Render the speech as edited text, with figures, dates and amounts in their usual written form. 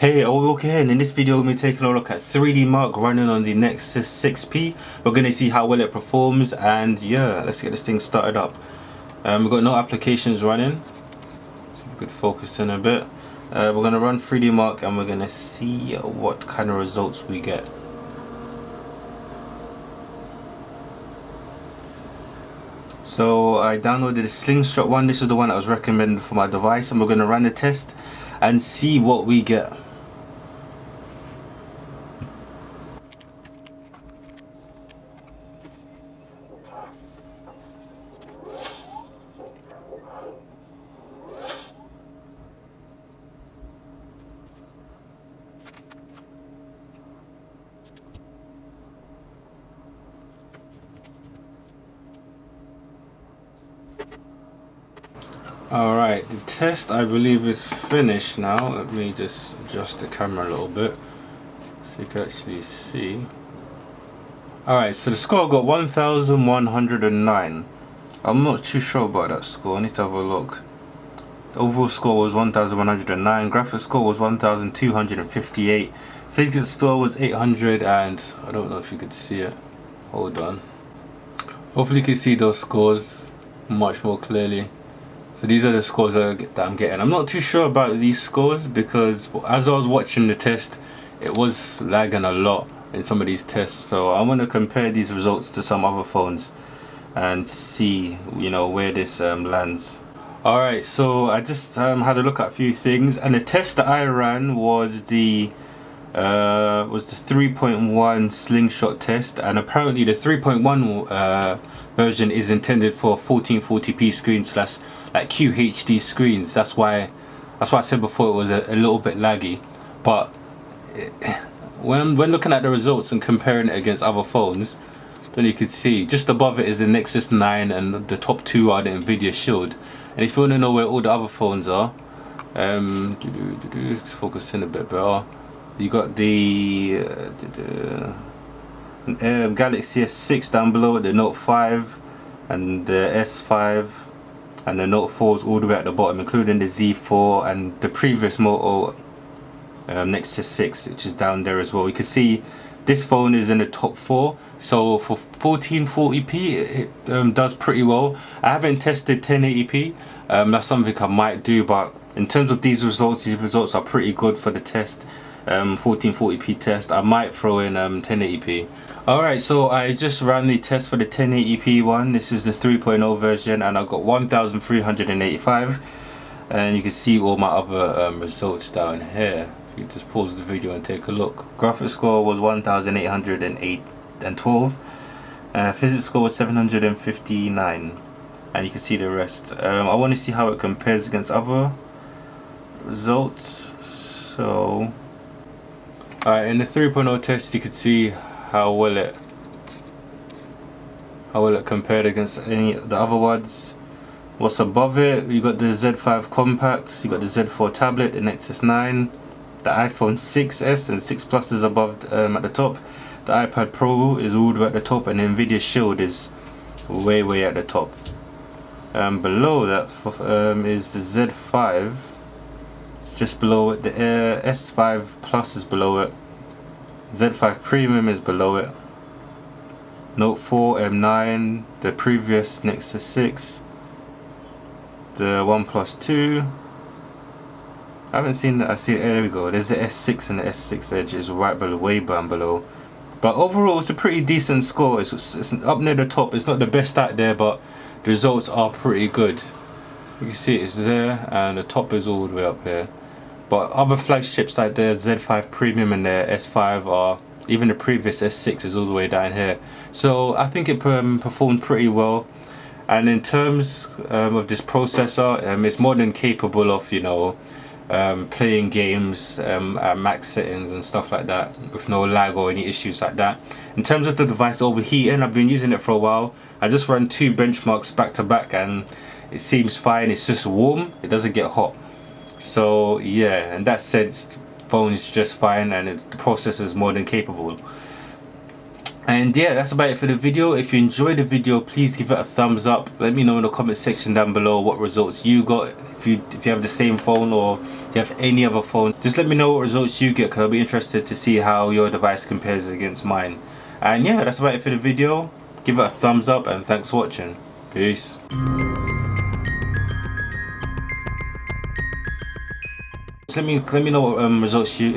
Hey, okay, and in this video we're taking a look at 3D Mark running on the Nexus 6P. We're going to see how well it performs, and yeah, let's get this thing started up. We've got no applications running, so we could focus in a bit. We're going to run 3D Mark and we're going to see what kind of results we get. So I downloaded the Slingshot one. This is the one that was recommended for my device, and we're going to run the test and see what we get. Alright, the test I believe is finished now. Let me just adjust the camera a little bit so you can actually see. Alright, so the score got 1109. I'm not too sure about that score, I need to have a look. The overall score was 1109, graphics score was 1258, physics score was 800, and I don't know if you could see it. Hold on. Hopefully you can see those scores much more clearly. So these are the scores that I'm getting. I'm not too sure about these scores because as I was watching the test, it was lagging a lot in some of these tests. So I want to compare these results to some other phones and see, where this lands. Alright, so I just had a look at a few things, and the test that I ran was the 3.1 Slingshot test, and apparently the 3.1 version is intended for 1440p screens slash like QHD screens. That's why I said before it was a little bit laggy. But when looking at the results and comparing it against other phones, then you can see just above it is the Nexus 9 and the top two are the Nvidia Shield. And if you want to know where all the other phones are, focus in a bit better. You got the Galaxy S6 down below, the Note 5 and the S5, and the Note 4s all the way at the bottom, including the Z4 and the previous Moto Nexus 6, which is down there as well. You can see this phone is in the top 4, so for 1440p it does pretty well. I haven't tested 1080p, that's something I might do, but in terms of these results are pretty good for the test. 1440p test, I might throw in 1080p. Alright, so I just ran the test for the 1080p one. This is the 3.0 version, and I got 1385, and you can see all my other results down here. You just pause the video and take a look. Graphics score was 1812, physics score was 759, and you can see the rest. I want to see how it compares against other results. So in the 3.0 test, you could see how well it compared against any of the other ones. What's above it? You got the Z5 Compact, you got the Z4 tablet, the Nexus 9, the iPhone 6s and 6 Plus is above at the top. The iPad Pro is all the way at the top, and the Nvidia Shield is way at the top. Below that is the Z5. Just below it, the S5 Plus is below it, Z5 Premium is below it, Note 4, M9, the previous Nexus 6, the OnePlus 2. I haven't seen that. I see it. There we go. There's the S6 and the S6 Edge is right below, way down below. But overall, it's a pretty decent score. It's up near the top. It's not the best out there, but the results are pretty good. You can see it's there, and the top is all the way up here. But other flagships like the Z5 Premium and the S5 are, even the previous S6 is all the way down here. So I think it performed pretty well. And in terms of this processor, it's more than capable of, playing games at max settings and stuff like that with no lag or any issues like that. In terms of the device overheating, I've been using it for a while. I just ran 2 benchmarks back to back and it seems fine. It's just warm, it doesn't get hot. So yeah, in that sense, phone is just fine, and the processor is more than capable. And yeah, that's about it for the video. If you enjoyed the video, please give it a thumbs up. Let me know in the comment section down below what results you got. If you have the same phone or you have any other phone, just let me know what results you get, because I'll be interested to see how your device compares against mine. And yeah, that's about it for the video. Give it a thumbs up and thanks for watching. Peace. Let me know what results you